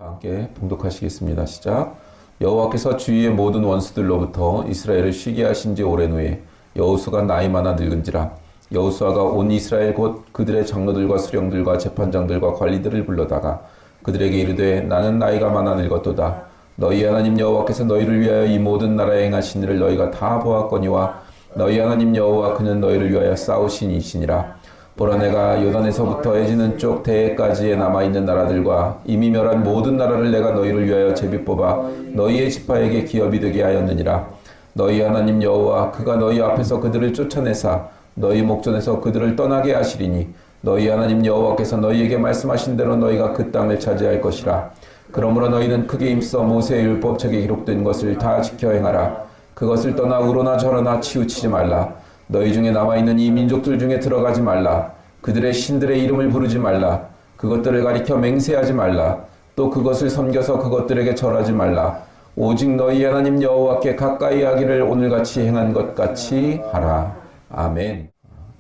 함께 봉독하시겠습니다. 시작. 여호와께서 주위의 모든 원수들로부터 이스라엘을 쉬게 하신 지 오랜 후에 여호수가 나이 많아 늙은지라 여호수아가 온 이스라엘 곧 그들의 장로들과 수령들과 재판장들과 관리들을 불러다가 그들에게 이르되 나는 나이가 많아 늙었도다. 너희 하나님 여호와께서 너희를 위하여 이 모든 나라에 행하신 일을 너희가 다 보았거니와 너희 하나님 여호와 그는 너희를 위하여 싸우신 이시니라. 보라 내가 요단에서부터 해지는 쪽 대해까지에 남아있는 나라들과 이미 멸한 모든 나라를 내가 너희를 위하여 제비 뽑아 너희의 지파에게 기업이 되게 하였느니라. 너희 하나님 여호와 그가 너희 앞에서 그들을 쫓아내사 너희 목전에서 그들을 떠나게 하시리니 너희 하나님 여호와께서 너희에게 말씀하신 대로 너희가 그 땅을 차지할 것이라. 그러므로 너희는 크게 힘써 모세의 율법책에 기록된 것을 다 지켜 행하라. 그것을 떠나 우로나 저로나 치우치지 말라. 너희 중에 남아있는 이 민족들 중에 들어가지 말라. 그들의 신들의 이름을 부르지 말라. 그것들을 가리켜 맹세하지 말라. 또 그것을 섬겨서 그것들에게 절하지 말라. 오직 너희 하나님 여호와께 가까이 하기를 오늘같이 행한 것 같이 하라. 아멘.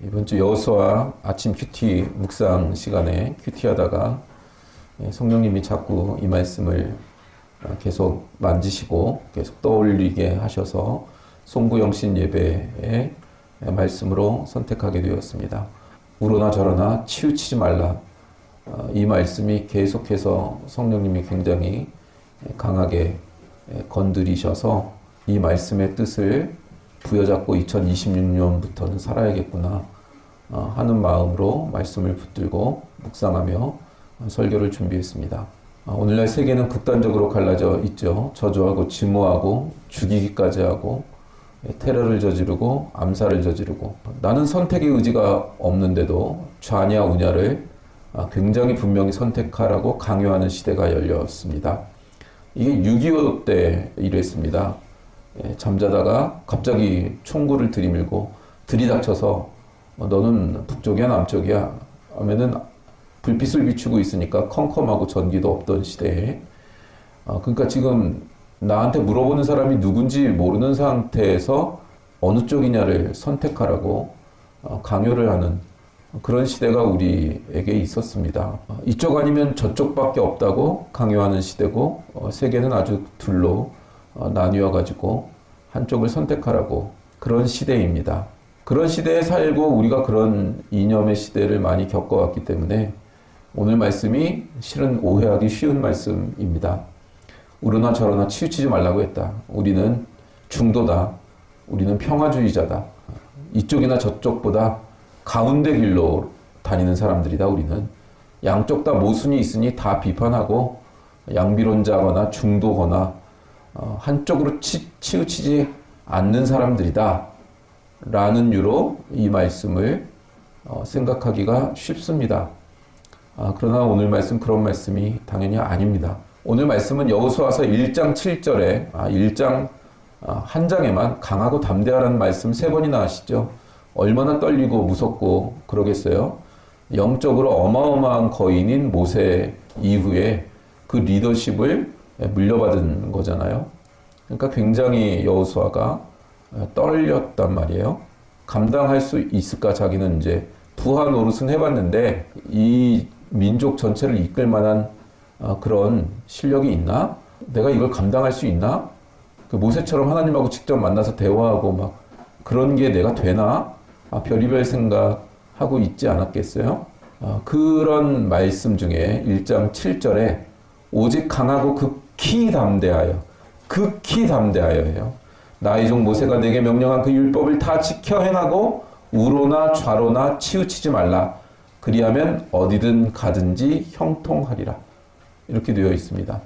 이번 주 여호수아 아침 큐티 묵상 시간에 큐티하다가 성령님이 자꾸 이 말씀을 계속 만지시고 계속 떠올리게 하셔서 송구영신 예배에 말씀으로 선택하게 되었습니다. 우로나 저로나 치우치지 말라. 이 말씀이 계속해서 성령님이 굉장히 강하게 건드리셔서 이 말씀의 뜻을 부여잡고 2026년부터는 살아야겠구나 하는 마음으로 말씀을 붙들고 묵상하며 설교를 준비했습니다. 오늘날 세계는 극단적으로 갈라져 있죠. 저주하고 증오하고 죽이기까지 하고 테러를 저지르고 암살을 저지르고 나는 선택의 의지가 없는데도 좌냐 우냐를 굉장히 분명히 선택하라고 강요하는 시대가 열렸습니다. 이게 6.25 때 이랬습니다. 잠자다가 갑자기 총구를 들이밀고 들이닥쳐서 너는 북쪽이야 남쪽이야 하면은 불빛을 비추고 있으니까 컴컴하고 전기도 없던 시대에 그러니까 지금 나한테 물어보는 사람이 누군지 모르는 상태에서 어느 쪽이냐를 선택하라고 강요를 하는 그런 시대가 우리에게 있었습니다. 이쪽 아니면 저쪽밖에 없다고 강요하는 시대고 세계는 아주 둘로 나뉘어 가지고 한쪽을 선택하라고 그런 시대입니다. 그런 시대에 살고 우리가 그런 이념의 시대를 많이 겪어왔기 때문에 오늘 말씀이 실은 오해하기 쉬운 말씀입니다. 우로나 저로나 치우치지 말라고 했다. 우리는 중도다. 우리는 평화주의자다. 이쪽이나 저쪽보다 가운데 길로 다니는 사람들이다. 우리는 양쪽 다 모순이 있으니 다 비판하고 양비론자거나 중도거나 한쪽으로 치우치지 않는 사람들이다. 라는 유로 이 말씀을 생각하기가 쉽습니다. 그러나 오늘 말씀 그런 말씀이 당연히 아닙니다. 오늘 말씀은 여호수아서 1장 7절에 1장 한 장에만 강하고 담대하라는 말씀 3번이나 하시죠. 얼마나 떨리고 무섭고 그러겠어요. 영적으로 어마어마한 거인인 모세 이후에 그 리더십을 물려받은 거잖아요. 그러니까 굉장히 여호수아가 떨렸단 말이에요. 감당할 수 있을까? 자기는 이제 부하 노릇은 해봤는데 이 민족 전체를 이끌 만한 그런 실력이 있나? 내가 이걸 감당할 수 있나? 그 모세처럼 하나님하고 직접 만나서 대화하고 막 그런 게 내가 되나? 별의별 생각하고 있지 않았겠어요? 그런 말씀 중에 1장 7절에 오직 강하고 극히 담대하여 해요. 나의 종 모세가 내게 명령한 그 율법을 다 지켜 행하고 우로나 좌로나 치우치지 말라. 그리하면 어디든 가든지 형통하리라. 이렇게 되어 있습니다.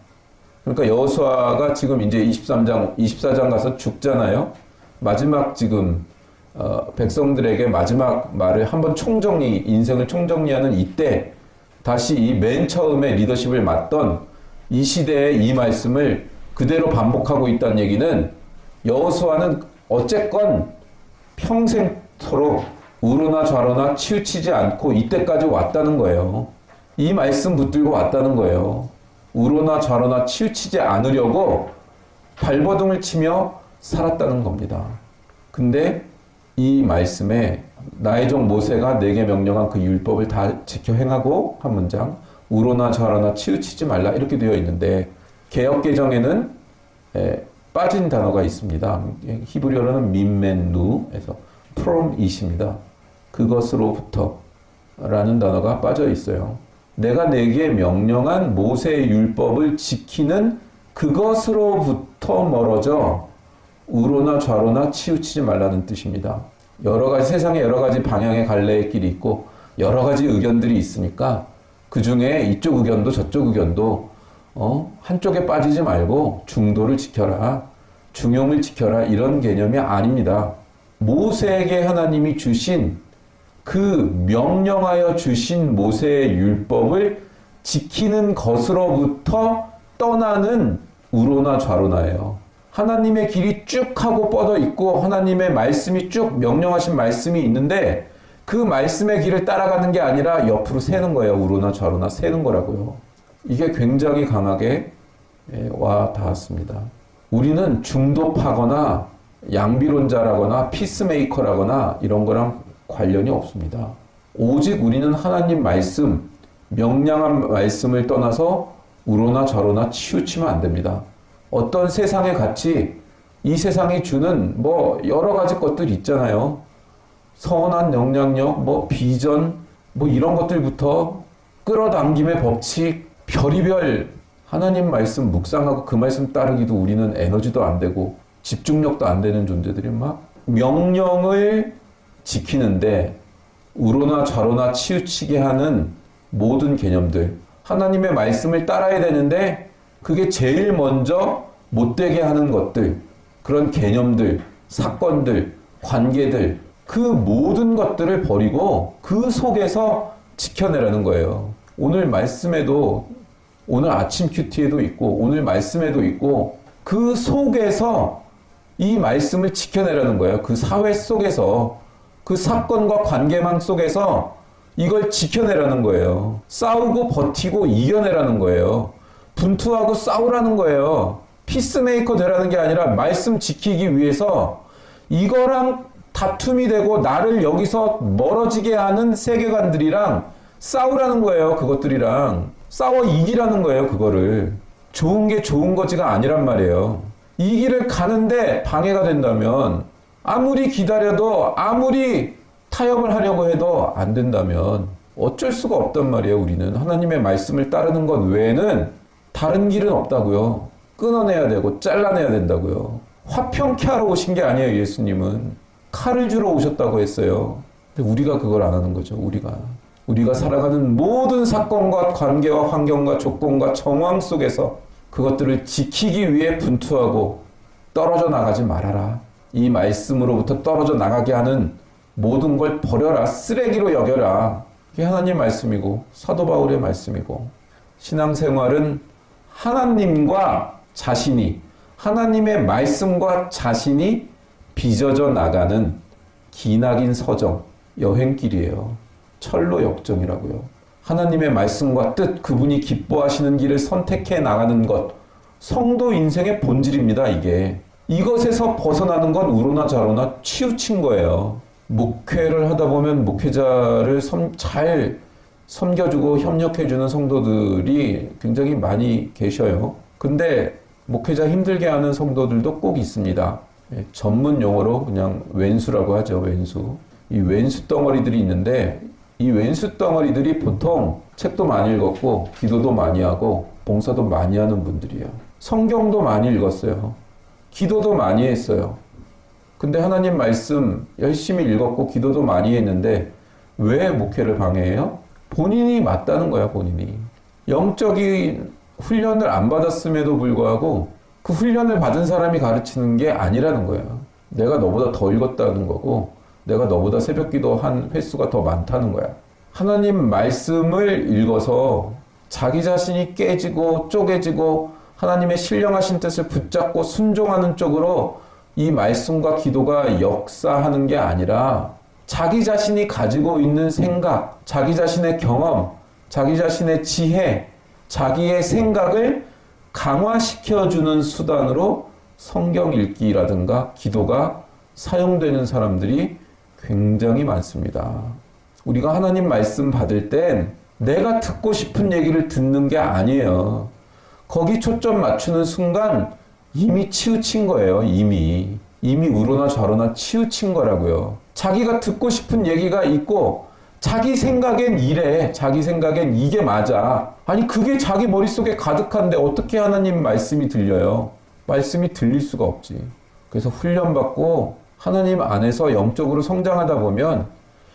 그러니까 여호수아가 지금 이제 24장 가서 죽잖아요. 마지막 지금 백성들에게 마지막 말을 한번 인생을 총정리하는 이때 다시 이 맨 처음에 리더십을 맡던 이 시대의 이 말씀을 그대로 반복하고 있다는 얘기는 여호수아는 어쨌건 평생토록 우로나 좌로나 치우치지 않고 이때까지 왔다는 거예요. 이 말씀 붙들고 왔다는 거예요. 우로나 좌로나 치우치지 않으려고 발버둥을 치며 살았다는 겁니다. 근데 이 말씀에 나의 종 모세가 내게 명령한 그 율법을 다 지켜 행하고 한 문장 우로나 좌로나 치우치지 말라 이렇게 되어 있는데 개역개정에는 빠진 단어가 있습니다. 히브리어로는 민멘누에서 from it입니다. 그것으로부터 라는 단어가 빠져 있어요. 내가 내게 명령한 모세의 율법을 지키는 그것으로부터 멀어져 우로나 좌로나 치우치지 말라는 뜻입니다. 세상에 여러 가지 방향의 갈래의 길이 있고 여러 가지 의견들이 있으니까 그 중에 이쪽 의견도 저쪽 의견도 한쪽에 빠지지 말고 중도를 지켜라. 중용을 지켜라. 이런 개념이 아닙니다. 모세에게 하나님이 주신 그 명령하여 주신 모세의 율법을 지키는 것으로부터 떠나는 우로나 좌로나예요. 하나님의 길이 쭉 하고 뻗어 있고 하나님의 말씀이 쭉 명령하신 말씀이 있는데 그 말씀의 길을 따라가는 게 아니라 옆으로 새는 거예요. 우로나 좌로나 새는 거라고요. 이게 굉장히 강하게 와 닿았습니다. 우리는 중도파거나 양비론자라거나 피스메이커라거나 이런 거랑 관련이 없습니다. 오직 우리는 하나님 말씀, 명령한 말씀을 떠나서 우로나 좌로나 치우치면 안 됩니다. 어떤 세상의 가치, 이 세상이 주는 여러 가지 것들 있잖아요. 선한 영향력, 비전, 이런 것들부터 끌어당김의 법칙, 별의별 하나님 말씀 묵상하고 그 말씀 따르기도 우리는 에너지도 안 되고 집중력도 안 되는 존재들이 막 명령을 지키는데 우로나 좌로나 치우치게 하는 모든 개념들, 하나님의 말씀을 따라야 되는데 그게 제일 먼저 못되게 하는 것들, 그런 개념들, 사건들, 관계들, 그 모든 것들을 버리고 그 속에서 지켜내라는 거예요. 오늘 말씀에도, 오늘 아침 큐티에도 있고 오늘 말씀에도 있고 그 속에서 이 말씀을 지켜내라는 거예요. 그 사회 속에서, 그 사건과 관계망 속에서 이걸 지켜내라는 거예요. 싸우고 버티고 이겨내라는 거예요. 분투하고 싸우라는 거예요. 피스메이커 되라는 게 아니라 말씀 지키기 위해서 이거랑 다툼이 되고 나를 여기서 멀어지게 하는 세계관들이랑 싸우라는 거예요. 그것들이랑 싸워 이기라는 거예요. 그거를. 좋은 게 좋은 거지가 아니란 말이에요. 이 길을 가는데 방해가 된다면, 아무리 기다려도 아무리 타협을 하려고 해도 안 된다면 어쩔 수가 없단 말이에요. 우리는 하나님의 말씀을 따르는 것 외에는 다른 길은 없다고요. 끊어내야 되고 잘라내야 된다고요. 화평케 하러 오신 게 아니에요. 예수님은 칼을 주러 오셨다고 했어요. 근데 우리가 그걸 안 하는 거죠. 우리가 살아가는 모든 사건과 관계와 환경과 조건과 정황 속에서 그것들을 지키기 위해 분투하고 떨어져 나가지 말아라. 이 말씀으로부터 떨어져 나가게 하는 모든 걸 버려라. 쓰레기로 여겨라. 그게 하나님 말씀이고 사도 바울의 말씀이고, 신앙생활은 하나님과 자신이, 하나님의 말씀과 자신이 빚어져 나가는 기나긴 서정, 여행길이에요. 철로 역정이라고요. 하나님의 말씀과 뜻, 그분이 기뻐하시는 길을 선택해 나가는 것, 성도 인생의 본질입니다. 이것에서 벗어나는 건 우로나 좌로나 치우친 거예요. 목회를 하다 보면 목회자를 잘 섬겨주고 협력해주는 성도들이 굉장히 많이 계셔요. 근데 목회자 힘들게 하는 성도들도 꼭 있습니다. 전문 용어로 그냥 왼수라고 하죠. 왼수. 이 왼수 덩어리들이 있는데, 이 왼수 덩어리들이 보통 책도 많이 읽었고 기도도 많이 하고 봉사도 많이 하는 분들이에요. 성경도 많이 읽었어요. 기도도 많이 했어요. 근데 하나님 말씀 열심히 읽었고 기도도 많이 했는데 왜 목회를 방해해요? 본인이 맞다는 거야. 본인이 영적인 훈련을 안 받았음에도 불구하고 그 훈련을 받은 사람이 가르치는 게 아니라는 거예요. 내가 너보다 더 읽었다는 거고 내가 너보다 새벽기도 한 횟수가 더 많다는 거야. 하나님 말씀을 읽어서 자기 자신이 깨지고 쪼개지고 하나님의 신령하신 뜻을 붙잡고 순종하는 쪽으로 이 말씀과 기도가 역사하는 게 아니라 자기 자신이 가지고 있는 생각, 자기 자신의 경험, 자기 자신의 지혜, 자기의 생각을 강화시켜주는 수단으로 성경 읽기라든가 기도가 사용되는 사람들이 굉장히 많습니다. 우리가 하나님 말씀 받을 땐 내가 듣고 싶은 얘기를 듣는 게 아니에요. 거기 초점 맞추는 순간 이미 치우친 거예요. 이미 우로나 좌로나 치우친 거라고요. 자기가 듣고 싶은 얘기가 있고 자기 생각엔 이래. 자기 생각엔 이게 맞아. 아니 그게 자기 머릿속에 가득한데 어떻게 하나님 말씀이 들려요? 말씀이 들릴 수가 없지. 그래서 훈련받고 하나님 안에서 영적으로 성장하다 보면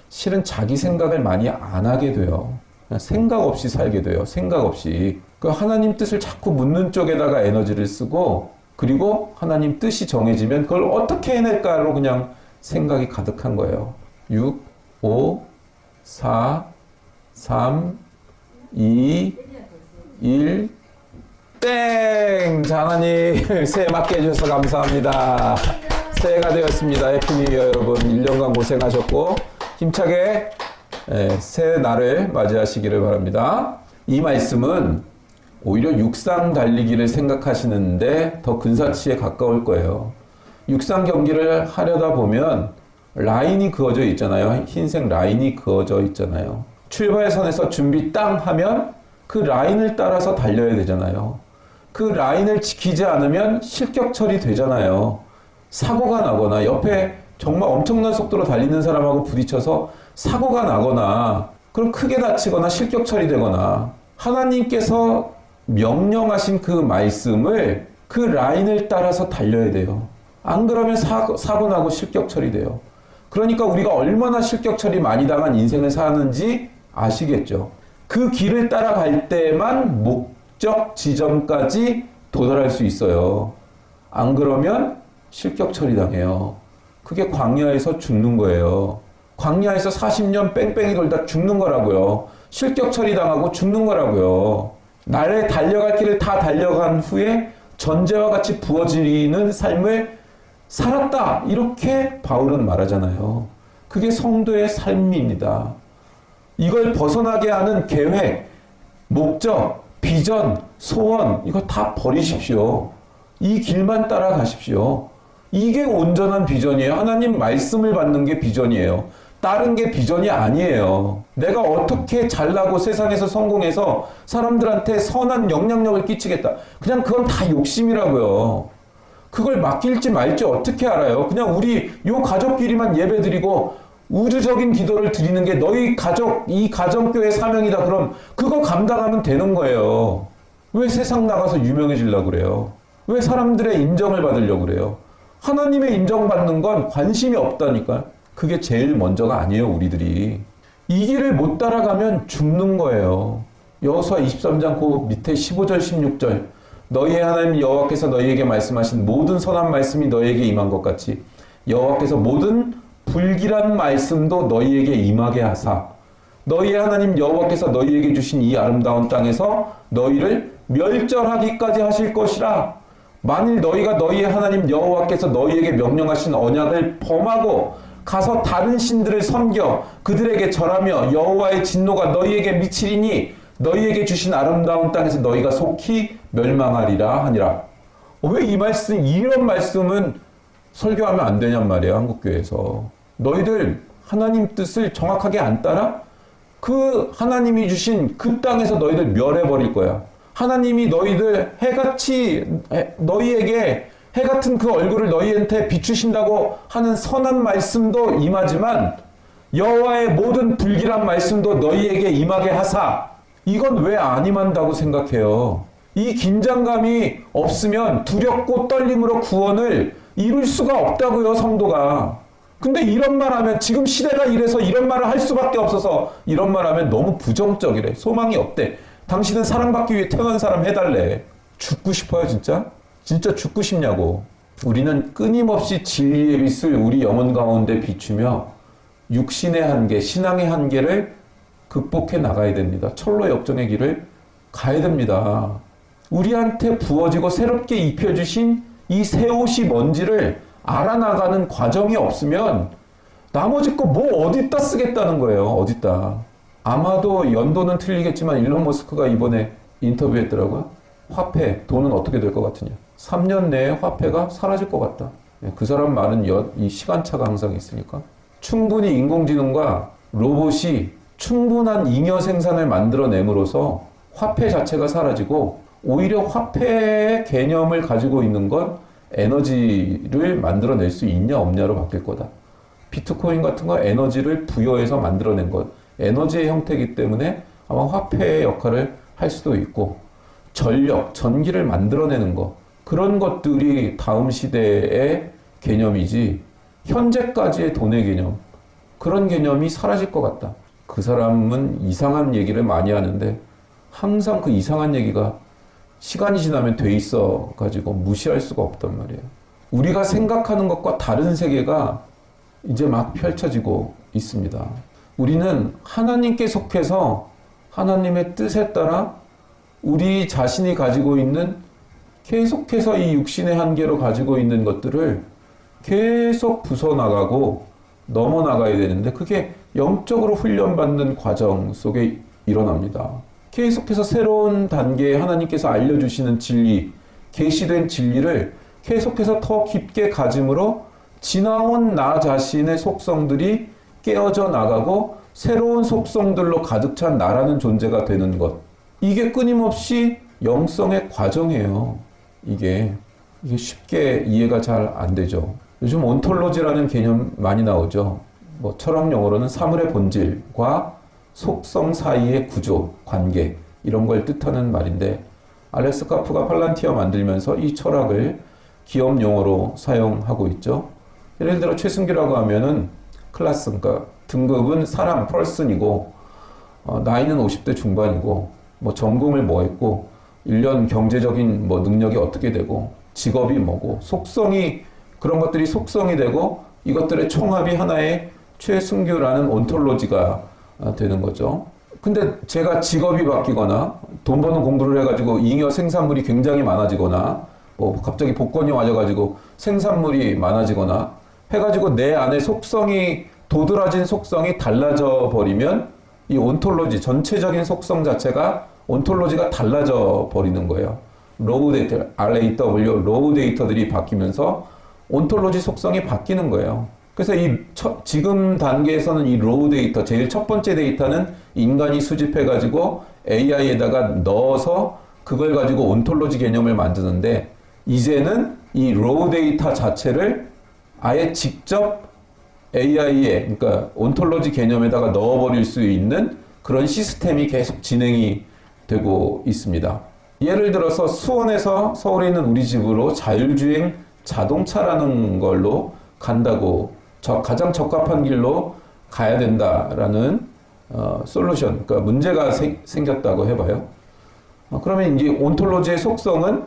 실은 자기 생각을 많이 안 하게 돼요. 그냥 생각 없이 살게 돼요. 생각 없이. 그 하나님 뜻을 자꾸 묻는 쪽에다가 에너지를 쓰고 그리고 하나님 뜻이 정해지면 그걸 어떻게 해낼까로 그냥 생각이 가득한 거예요. 6, 5, 4, 3, 2, 1, 땡! 자, 하나님 새해 맞게 해주셔서 감사합니다. 새해가 되었습니다. 해피 뉴 이어 여러분. 1년간 고생하셨고 힘차게 새 날을 맞이하시기를 바랍니다. 이 말씀은 오히려 육상 달리기를 생각하시는데 더 근사치에 가까울 거예요. 육상 경기를 하려다 보면 라인이 그어져 있잖아요. 흰색 라인이 그어져 있잖아요. 출발선에서 준비 땅 하면 그 라인을 따라서 달려야 되잖아요. 그 라인을 지키지 않으면 실격처리 되잖아요. 사고가 나거나 옆에 정말 엄청난 속도로 달리는 사람하고 부딪혀서 사고가 나거나 그럼 크게 다치거나 실격 처리되거나 하나님께서 명령하신 그 말씀을 그 라인을 따라서 달려야 돼요. 안 그러면 사고 나고 실격 처리돼요. 그러니까 우리가 얼마나 실격 처리 많이 당한 인생을 사는지 아시겠죠? 그 길을 따라갈 때만 목적 지점까지 도달할 수 있어요. 안 그러면 실격 처리 당해요. 그게 광야에서 죽는 거예요. 광야에서 40년 뺑뺑이 돌다 죽는 거라고요. 실격 처리당하고 죽는 거라고요. 나를 달려갈 길을 다 달려간 후에 전제와 같이 부어지는 삶을 살았다. 이렇게 바울은 말하잖아요. 그게 성도의 삶입니다. 이걸 벗어나게 하는 계획, 목적, 비전, 소원 이거 다 버리십시오. 이 길만 따라가십시오. 이게 온전한 비전이에요. 하나님 말씀을 받는 게 비전이에요. 다른 게 비전이 아니에요. 내가 어떻게 잘나고 세상에서 성공해서 사람들한테 선한 영향력을 끼치겠다. 그냥 그건 다 욕심이라고요. 그걸 맡길지 말지 어떻게 알아요? 그냥 우리 요 가족끼리만 예배드리고 우주적인 기도를 드리는 게 너희 가족, 이 가정교회 사명이다. 그럼 그거 감당하면 되는 거예요. 왜 세상 나가서 유명해지려고 그래요? 왜 사람들의 인정을 받으려고 그래요? 하나님의 인정받는 건 관심이 없다니까. 그게 제일 먼저가 아니에요, 우리들이. 이 길을 못 따라가면 죽는 거예요. 여호수아 23장 그 밑에 15절, 16절. 너희의 하나님 여호와께서 너희에게 말씀하신 모든 선한 말씀이 너희에게 임한 것 같이 여호와께서 모든 불길한 말씀도 너희에게 임하게 하사 너희의 하나님 여호와께서 너희에게 주신 이 아름다운 땅에서 너희를 멸절하기까지 하실 것이라. 만일 너희가 너희의 하나님 여호와께서 너희에게 명령하신 언약을 범하고 가서 다른 신들을 섬겨 그들에게 절하며 여호와의 진노가 너희에게 미치리니 너희에게 주신 아름다운 땅에서 너희가 속히 멸망하리라 하니라. 왜 이 말씀, 이런 말씀은 설교하면 안 되냔 말이야, 한국교회에서. 너희들 하나님 뜻을 정확하게 안 따라? 그 하나님이 주신 그 땅에서 너희들 멸해버릴 거야. 하나님이 너희들 너희에게 해 같은 그 얼굴을 너희한테 비추신다고 하는 선한 말씀도 임하지만 여호와의 모든 불길한 말씀도 너희에게 임하게 하사. 이건 왜 안 임한다고 생각해요? 이 긴장감이 없으면 두렵고 떨림으로 구원을 이룰 수가 없다고요, 성도가. 근데 이런 말 하면 지금 시대가 이래서 이런 말을 할 수밖에 없어서 이런 말 하면 너무 부정적이래. 소망이 없대. 당신은 사랑받기 위해 태어난 사람 해달래. 죽고 싶어요, 진짜? 진짜 죽고 싶냐고. 우리는 끊임없이 진리의 빛을 우리 영혼 가운데 비추며 육신의 한계, 신앙의 한계를 극복해 나가야 됩니다. 철로 역정의 길을 가야 됩니다. 우리한테 부어지고 새롭게 입혀주신 이 새 옷이 뭔지를 알아나가는 과정이 없으면 나머지 거 뭐 어디다 쓰겠다는 거예요. 어디다. 아마도 연도는 틀리겠지만 일론 머스크가 이번에 인터뷰했더라고요. 화폐, 돈은 어떻게 될 것 같으냐. 3년 내에 화폐가 사라질 것 같다. 그 사람 말은 이 시간차가 항상 있으니까. 충분히 인공지능과 로봇이 충분한 잉여 생산을 만들어냄으로써 화폐 자체가 사라지고 오히려 화폐의 개념을 가지고 있는 건 에너지를 만들어낼 수 있냐 없냐로 바뀔 거다. 비트코인 같은 거 에너지를 부여해서 만들어낸 것, 에너지의 형태이기 때문에 아마 화폐의 역할을 할 수도 있고, 전력, 전기를 만들어내는 것, 그런 것들이 다음 시대의 개념이지 현재까지의 돈의 개념, 그런 개념이 사라질 것 같다. 그 사람은 이상한 얘기를 많이 하는데 항상 그 이상한 얘기가 시간이 지나면 돼 있어 가지고 무시할 수가 없단 말이에요. 우리가 생각하는 것과 다른 세계가 이제 막 펼쳐지고 있습니다. 우리는 하나님께 속해서 하나님의 뜻에 따라 우리 자신이 가지고 있는, 계속해서 이 육신의 한계로 가지고 있는 것들을 계속 부숴나가고 넘어나가야 되는데, 그게 영적으로 훈련받는 과정 속에 일어납니다. 계속해서 새로운 단계에 하나님께서 알려주시는 진리, 계시된 진리를 계속해서 더 깊게 가짐으로 지나온 나 자신의 속성들이 깨어져 나가고 새로운 속성들로 가득 찬 나라는 존재가 되는 것. 이게 끊임없이 영성의 과정이에요. 이게 쉽게 이해가 잘 안 되죠. 요즘 온톨로지라는 개념 많이 나오죠. 뭐 철학 용어로는 사물의 본질과 속성 사이의 구조, 관계, 이런 걸 뜻하는 말인데, 알렉스 카프가 팔란티어 만들면서 이 철학을 기업 용어로 사용하고 있죠. 예를 들어 최승규라고 하면은 클래스, 그러니까 등급은 사람, 펄슨이고, 나이는 50대 중반이고, 뭐 전공을 뭐 했고, 1년 경제적인 뭐 능력이 어떻게 되고, 직업이 뭐고, 속성이, 그런 것들이 속성이 되고, 이것들의 총합이 하나의 최승규라는 온톨로지가 되는 거죠. 근데 제가 직업이 바뀌거나 돈 버는 공부를 해가지고 잉여 생산물이 굉장히 많아지거나 뭐 갑자기 복권이 와져가지고 생산물이 많아지거나 해가지고 내 안에 속성이, 도드라진 속성이 달라져 버리면 이 온톨로지, 전체적인 속성 자체가, 온톨로지가 달라져 버리는 거예요. 로우 데이터, RAW, 로우 데이터들이 바뀌면서 온톨로지 속성이 바뀌는 거예요. 그래서 지금 단계에서는 이 로우 데이터, 제일 첫 번째 데이터는 인간이 수집해가지고 AI에다가 넣어서 그걸 가지고 온톨로지 개념을 만드는데, 이제는 이 로우 데이터 자체를 아예 직접 AI에, 그러니까 온톨로지 개념에다가 넣어버릴 수 있는 그런 시스템이 계속 진행이 되고 있습니다. 예를 들어서 수원에서 서울에 있는 우리 집으로 자율주행 자동차라는 걸로 간다고, 가장 적합한 길로 가야 된다라는 솔루션, 그러니까 문제가 생겼다고 해봐요. 그러면 이제 온톨로지의 속성은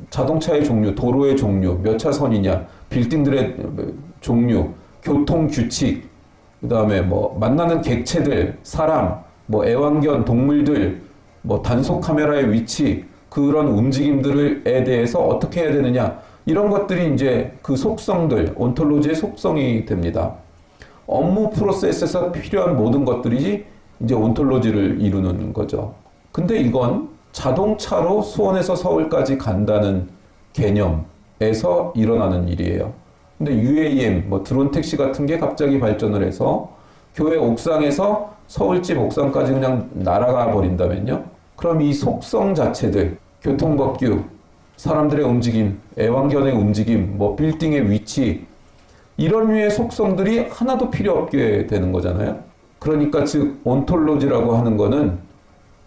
자동차의 종류, 도로의 종류, 몇 차선이냐, 빌딩들의 종류, 교통 규칙, 그 다음에 뭐 만나는 객체들, 사람, 뭐 애완견, 동물들, 뭐 단속 카메라의 위치, 그런 움직임들에 대해서 어떻게 해야 되느냐, 이런 것들이 이제 그 속성들, 온톨로지의 속성이 됩니다. 업무 프로세스에서 필요한 모든 것들이 이제 온톨로지를 이루는 거죠. 근데 이건 자동차로 수원에서 서울까지 간다는 개념에서 일어나는 일이에요. 근데 UAM, 뭐 드론 택시 같은 게 갑자기 발전을 해서 교회 옥상에서 서울집 옥상까지 그냥 날아가 버린다면요? 그럼 이 속성 자체들, 교통법규, 사람들의 움직임, 애완견의 움직임, 뭐 빌딩의 위치, 이런 류의 속성들이 하나도 필요 없게 되는 거잖아요. 그러니까 즉 온톨로지라고 하는 거는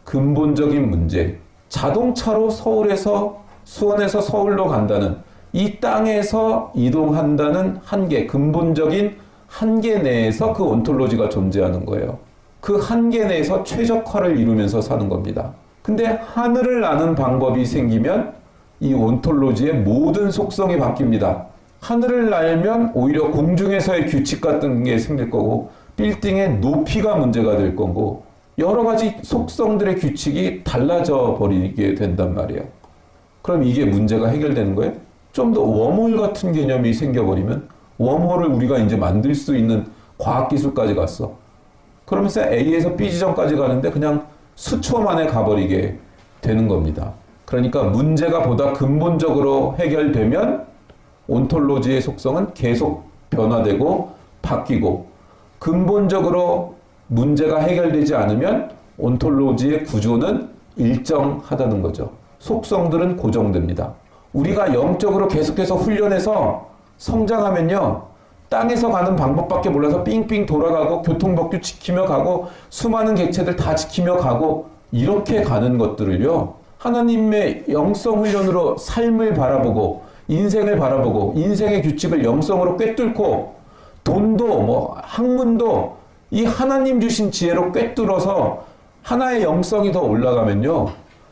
근본적인 문제, 자동차로 수원에서 서울로 간다는, 이 땅에서 이동한다는 한계, 근본적인 한계 내에서 그 온톨로지가 존재하는 거예요. 그 한계 내에서 최적화를 이루면서 사는 겁니다. 근데 하늘을 나는 방법이 생기면 이 온톨로지의 모든 속성이 바뀝니다. 하늘을 날면 오히려 공중에서의 규칙 같은 게 생길 거고, 빌딩의 높이가 문제가 될 거고, 여러 가지 속성들의 규칙이 달라져 버리게 된단 말이에요. 그럼 이게 문제가 해결되는 거예요? 좀 더 웜홀 같은 개념이 생겨버리면, 웜홀을 우리가 이제 만들 수 있는 과학기술까지 갔어. 그러면서 A에서 B 지점까지 가는데 그냥 수초 만에 가버리게 되는 겁니다. 그러니까 문제가 보다 근본적으로 해결되면 온톨로지의 속성은 계속 변화되고 바뀌고, 근본적으로 문제가 해결되지 않으면 온톨로지의 구조는 일정하다는 거죠. 속성들은 고정됩니다. 우리가 영적으로 계속해서 훈련해서 성장하면요, 땅에서 가는 방법밖에 몰라서 삥삥 돌아가고 교통법규 지키며 가고 수많은 객체들 다 지키며 가고 이렇게 가는 것들을요, 하나님의 영성 훈련으로 삶을 바라보고 인생을 바라보고 인생의 규칙을 영성으로 꿰뚫고 돈도 학문도 이 하나님 주신 지혜로 꿰뚫어서 하나의 영성이 더 올라가면요,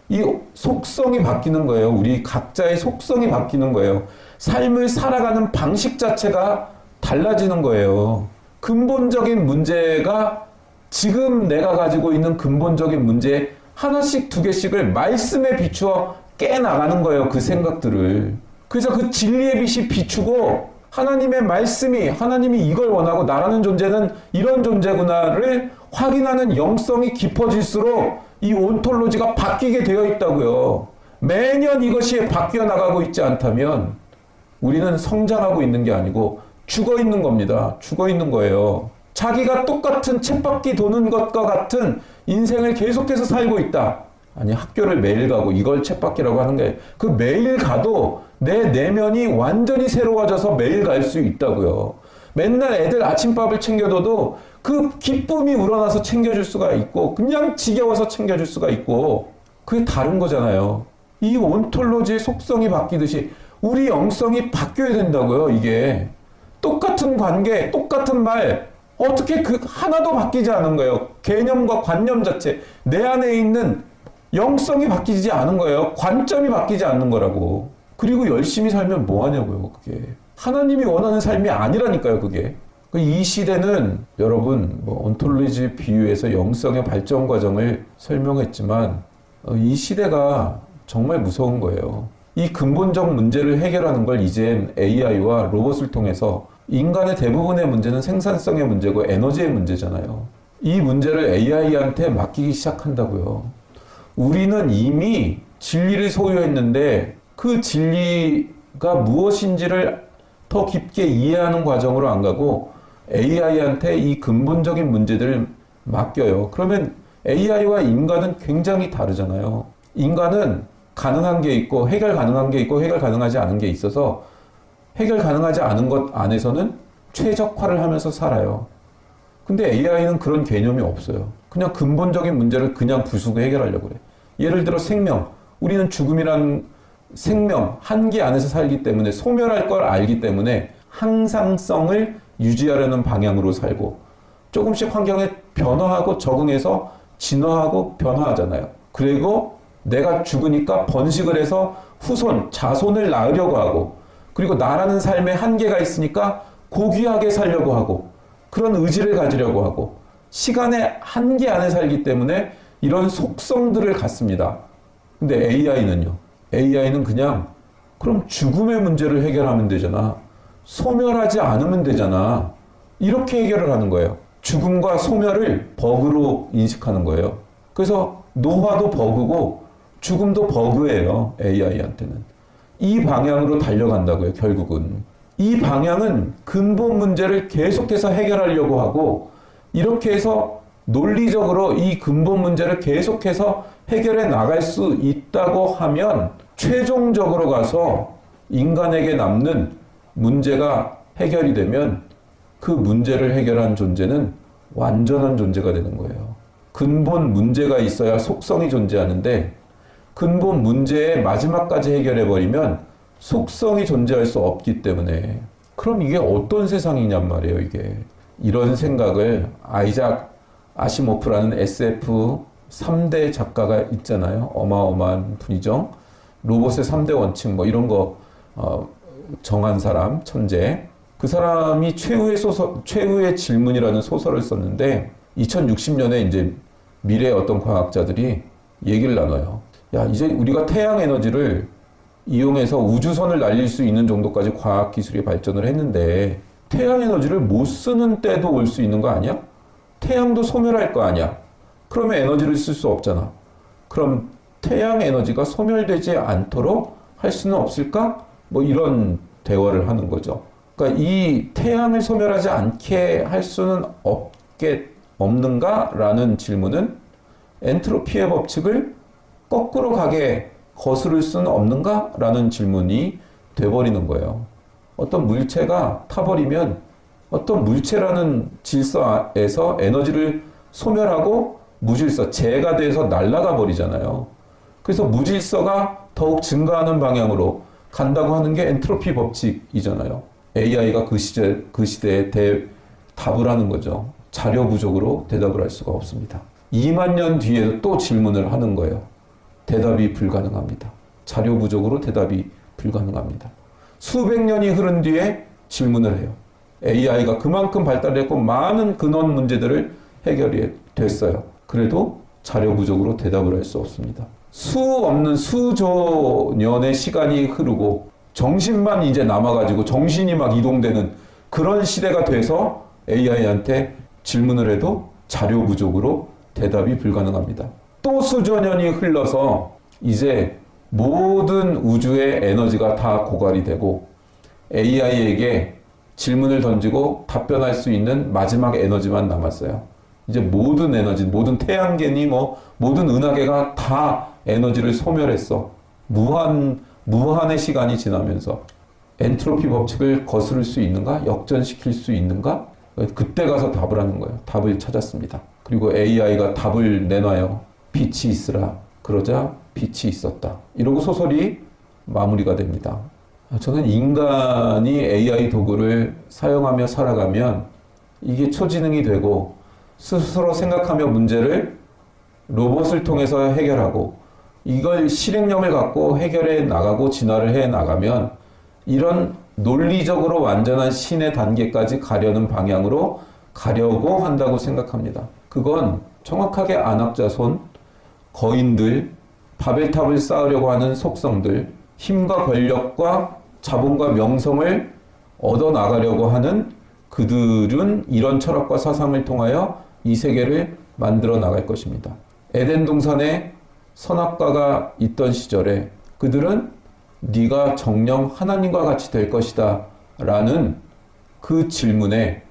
이 속성이 바뀌는 거예요. 우리 각자의 속성이 바뀌는 거예요. 삶을 살아가는 방식 자체가 달라지는 거예요. 근본적인 문제가 지금 내가 가지고 있는 근본적인 문제 하나씩 두 개씩을 말씀에 비추어 깨나가는 거예요. 그 생각들을. 그래서 그 진리의 빛이 비추고 하나님의 말씀이 하나님이 이걸 원하고 나라는 존재는 이런 존재구나를 확인하는 영성이 깊어질수록 이 온톨로지가 바뀌게 되어 있다고요. 매년 이것이 바뀌어 나가고 있지 않다면 우리는 성장하고 있는 게 아니고 죽어 있는 겁니다. 죽어 있는 거예요. 자기가 똑같은 쳇바퀴 도는 것과 같은 인생을 계속해서 살고 있다. 아니, 학교를 매일 가고 이걸 쳇바퀴라고 하는 게 그 매일 가도 내 내면이 완전히 새로워져서 매일 갈 수 있다고요. 맨날 애들 아침밥을 챙겨둬도 그 기쁨이 우러나서 챙겨줄 수가 있고 그냥 지겨워서 챙겨줄 수가 있고 그게 다른 거잖아요. 이 온톨로지의 속성이 바뀌듯이 우리 영성이 바뀌어야 된다고요. 이게 똑같은 관계, 똑같은 말 어떻게 그 하나도 바뀌지 않은 거예요. 개념과 관념 자체 내 안에 있는 영성이 바뀌지 않은 거예요. 관점이 바뀌지 않는 거라고. 그리고 열심히 살면 뭐 하냐고요. 그게 하나님이 원하는 삶이 아니라니까요. 그게 이 시대는 여러분 온톨로지 비유에서 영성의 발전 과정을 설명했지만 이 시대가 정말 무서운 거예요. 이 근본적 문제를 해결하는 걸 이젠 AI와 로봇을 통해서 인간의 대부분의 문제는 생산성의 문제고 에너지의 문제잖아요. 이 문제를 AI한테 맡기기 시작한다고요. 우리는 이미 진리를 소유했는데 그 진리가 무엇인지를 더 깊게 이해하는 과정으로 안 가고 AI한테 이 근본적인 문제들을 맡겨요. 그러면 AI와 인간은 굉장히 다르잖아요. 인간은 가능한 게 있고 해결 가능한 게 있고 해결 가능하지 않은 게 있어서 해결 가능하지 않은 것 안에서는 최적화를 하면서 살아요. 근데 AI는 그런 개념이 없어요. 그냥 근본적인 문제를 그냥 부수고 해결하려고 그래. 예를 들어 생명. 우리는 죽음이란 생명, 한계 안에서 살기 때문에 소멸할 걸 알기 때문에 항상성을 유지하려는 방향으로 살고 조금씩 환경에 변화하고 적응해서 진화하고 변화하잖아요. 그리고 내가 죽으니까 번식을 해서 후손, 자손을 낳으려고 하고 그리고 나라는 삶에 한계가 있으니까 고귀하게 살려고 하고 그런 의지를 가지려고 하고 시간의 한계 안에 살기 때문에 이런 속성들을 갖습니다. 근데 AI는요. AI는 그냥 그럼 죽음의 문제를 해결하면 되잖아. 소멸하지 않으면 되잖아. 이렇게 해결을 하는 거예요. 죽음과 소멸을 버그로 인식하는 거예요. 그래서 노화도 버그고 죽음도 버그예요. AI한테는. 이 방향으로 달려간다고요. 결국은. 이 방향은 근본 문제를 계속해서 해결하려고 하고 이렇게 해서 논리적으로 이 근본 문제를 계속해서 해결해 나갈 수 있다고 하면 최종적으로 가서 인간에게 남는 문제가 해결이 되면 그 문제를 해결한 존재는 완전한 존재가 되는 거예요. 근본 문제가 있어야 속성이 존재하는데 근본 문제의 마지막까지 해결해버리면 속성이 존재할 수 없기 때문에 그럼 이게 어떤 세상이냔 말이에요. 이게 이런 생각을 아이작 아시모프라는 SF 3대 작가가 있잖아요. 어마어마한 분이죠. 로봇의 3대 원칙 이런 거 정한 사람, 천재. 그 사람이 최후의 질문이라는 소설을 썼는데 2060년에 이제 미래의 어떤 과학자들이 얘기를 나눠요. 야, 이제 우리가 태양 에너지를 이용해서 우주선을 날릴 수 있는 정도까지 과학 기술이 발전을 했는데 태양 에너지를 못 쓰는 때도 올 수 있는 거 아니야? 태양도 소멸할 거 아니야? 그러면 에너지를 쓸 수 없잖아. 그럼 태양 에너지가 소멸되지 않도록 할 수는 없을까? 이런 대화를 하는 거죠. 그러니까 이 태양을 소멸하지 않게 할 수는 없는가? 라는 질문은 엔트로피의 법칙을 거꾸로 가게 거스를 수는 없는가? 라는 질문이 돼버리는 거예요. 어떤 물체가 타버리면 어떤 물체라는 질서에서 에너지를 소멸하고 무질서, 재가 돼서 날아가 버리잖아요. 그래서 무질서가 더욱 증가하는 방향으로 간다고 하는 게 엔트로피 법칙이잖아요. AI가 그 시대에 답을 하는 거죠. 자료 부족으로 대답을 할 수가 없습니다. 2만 년 뒤에도 또 질문을 하는 거예요. 대답이 불가능합니다. 자료 부족으로 대답이 불가능합니다. 수백 년이 흐른 뒤에 질문을 해요. AI가 그만큼 발달했고 많은 근원 문제들을 해결이 됐어요. 그래도 자료 부족으로 대답을 할 수 없습니다. 수 없는 수조 년의 시간이 흐르고 정신만 이제 남아가지고 정신이 막 이동되는 그런 시대가 돼서 AI한테 질문을 해도 자료 부족으로 대답이 불가능합니다. 또 수조 년이 흘러서 이제 모든 우주의 에너지가 다 고갈이 되고 AI에게 질문을 던지고 답변할 수 있는 마지막 에너지만 남았어요. 이제 모든 에너지, 모든 태양계니 모든 은하계가 다 에너지를 소멸했어. 무한의 시간이 지나면서 엔트로피 법칙을 거스를 수 있는가? 역전시킬 수 있는가? 그때 가서 답을 하는 거예요. 답을 찾았습니다. 그리고 AI가 답을 내놔요. 빛이 있으라. 그러자 빛이 있었다. 이러고 소설이 마무리가 됩니다. 저는 인간이 AI 도구를 사용하며 살아가면 이게 초지능이 되고 스스로 생각하며 문제를 로봇을 통해서 해결하고 이걸 실행력을 갖고 해결해 나가고 진화를 해 나가면 이런 논리적으로 완전한 신의 단계까지 가려는 방향으로 가려고 한다고 생각합니다. 그건 정확하게 안악자손, 거인들, 바벨탑을 쌓으려고 하는 속성들, 힘과 권력과 자본과 명성을 얻어나가려고 하는 그들은 이런 철학과 사상을 통하여 이 세계를 만들어 나갈 것입니다. 에덴 동산에 선악과가 있던 시절에 그들은 네가 정령 하나님과 같이 될 것이다 라는 그 질문에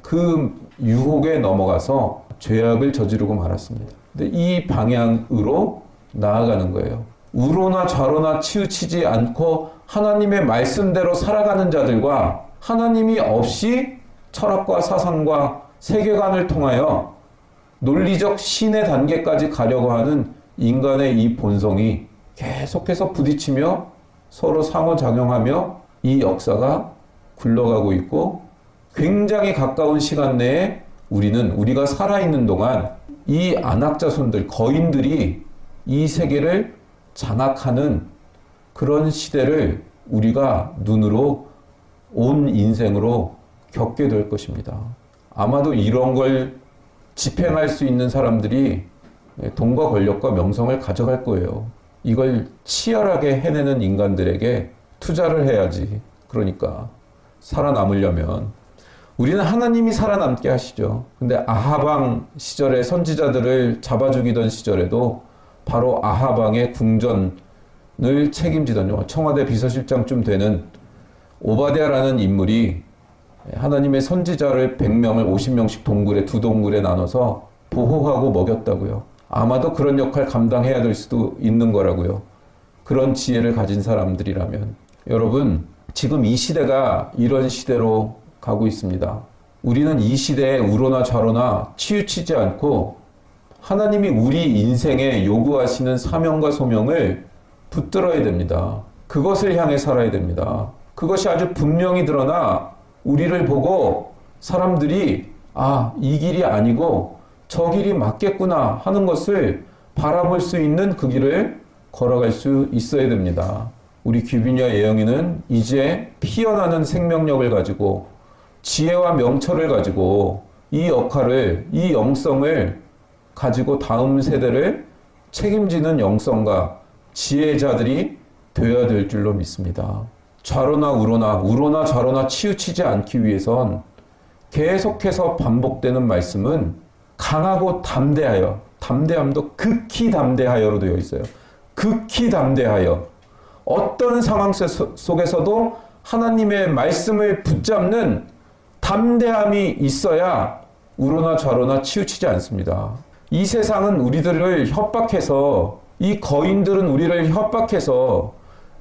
그 유혹에 넘어가서 죄악을 저지르고 말았습니다. 근데 이 방향으로 나아가는 거예요. 우로나 좌로나 치우치지 않고 하나님의 말씀대로 살아가는 자들과 하나님이 없이 철학과 사상과 세계관을 통하여 논리적 신의 단계까지 가려고 하는 인간의 이 본성이 계속해서 부딪히며 서로 상호작용하며 이 역사가 굴러가고 있고 굉장히 가까운 시간 내에 우리가 살아있는 동안 이 안악자손들, 거인들이 이 세계를 장악하는 그런 시대를 우리가 눈으로 온 인생으로 겪게 될 것입니다. 아마도 이런 걸 집행할 수 있는 사람들이 돈과 권력과 명성을 가져갈 거예요. 이걸 치열하게 해내는 인간들에게 투자를 해야지. 그러니까 살아남으려면 우리는 하나님이 살아남게 하시죠. 근데 아하방 시절에 선지자들을 잡아 죽이던 시절에도 바로 아하방의 궁전을 책임지던 청와대 비서실장쯤 되는 오바댜라는 인물이 하나님의 선지자를 100명을 50명씩 동굴에 두 동굴에 나눠서 보호하고 먹였다고요. 아마도 그런 역할 감당해야 될 수도 있는 거라고요. 그런 지혜를 가진 사람들이라면. 여러분, 지금 이 시대가 이런 시대로 가고 있습니다. 우리는 이 시대에 우로나 좌로나 치우치지 않고 하나님이 우리 인생에 요구하시는 사명과 소명을 붙들어야 됩니다. 그것을 향해 살아야 됩니다. 그것이 아주 분명히 드러나 우리를 보고 사람들이 이 길이 아니고 저 길이 맞겠구나 하는 것을 바라볼 수 있는 그 길을 걸어갈 수 있어야 됩니다. 우리 규빈이와 예영이는 이제 피어나는 생명력을 가지고 지혜와 명철을 가지고 이 역할을, 이 영성을 가지고 다음 세대를 책임지는 영성가 지혜자들이 되어야 될 줄로 믿습니다. 좌로나 우로나 좌로나 치우치지 않기 위해선 계속해서 반복되는 말씀은 강하고 담대하여, 담대함도 극히 담대하여로 되어 있어요. 극히 담대하여. 어떤 상황 속에서도 하나님의 말씀을 붙잡는 담대함이 있어야 우로나 좌로나 치우치지 않습니다. 이 세상은 우리들을 협박해서, 이 거인들은 우리를 협박해서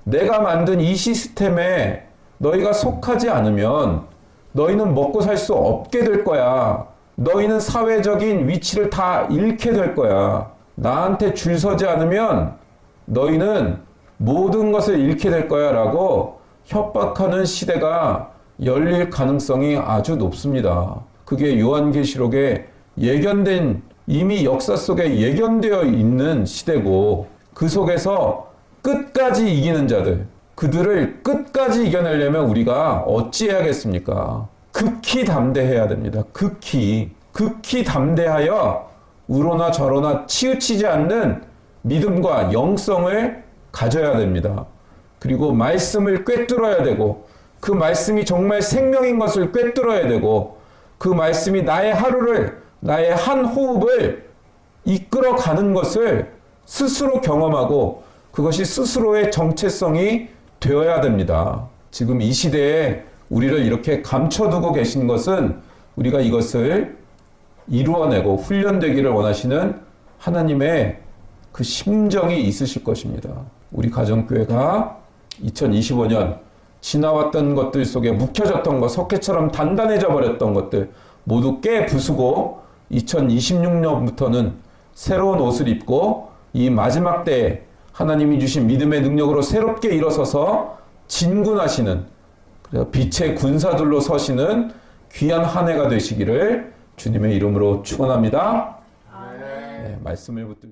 내가 만든 이 시스템에 너희가 속하지 않으면 너희는 먹고 살 수 없게 될 거야. 너희는 사회적인 위치를 다 잃게 될 거야. 나한테 줄 서지 않으면 너희는 모든 것을 잃게 될 거야 라고 협박하는 시대가 열릴 가능성이 아주 높습니다. 그게 요한계시록에 예견된, 이미 역사 속에 예견되어 있는 시대고, 그 속에서 끝까지 이기는 자들, 그들을 끝까지 이겨내려면 우리가 어찌해야겠습니까? 극히 담대해야 됩니다. 극히 담대하여 우로나 좌로나 치우치지 않는 믿음과 영성을 가져야 됩니다. 그리고 말씀을 꿰뚫어야 되고, 그 말씀이 정말 생명인 것을 꿰뚫어야 되고, 그 말씀이 나의 하루를, 나의 한 호흡을 이끌어가는 것을 스스로 경험하고, 그것이 스스로의 정체성이 되어야 됩니다. 지금 이 시대에 우리를 이렇게 감춰두고 계신 것은 우리가 이것을 이루어내고 훈련되기를 원하시는 하나님의 그 심정이 있으실 것입니다. 우리 가정교회가 2025년 지나왔던 것들 속에 묵혀졌던 것, 석회처럼 단단해져 버렸던 것들 모두 깨 부수고 2026년부터는 새로운 옷을 입고 이 마지막 때에 하나님이 주신 믿음의 능력으로 새롭게 일어서서 진군하시는, 그래서 빛의 군사들로 서시는 귀한 한 해가 되시기를 주님의 이름으로 축원합니다. 네, 말씀을 붙들고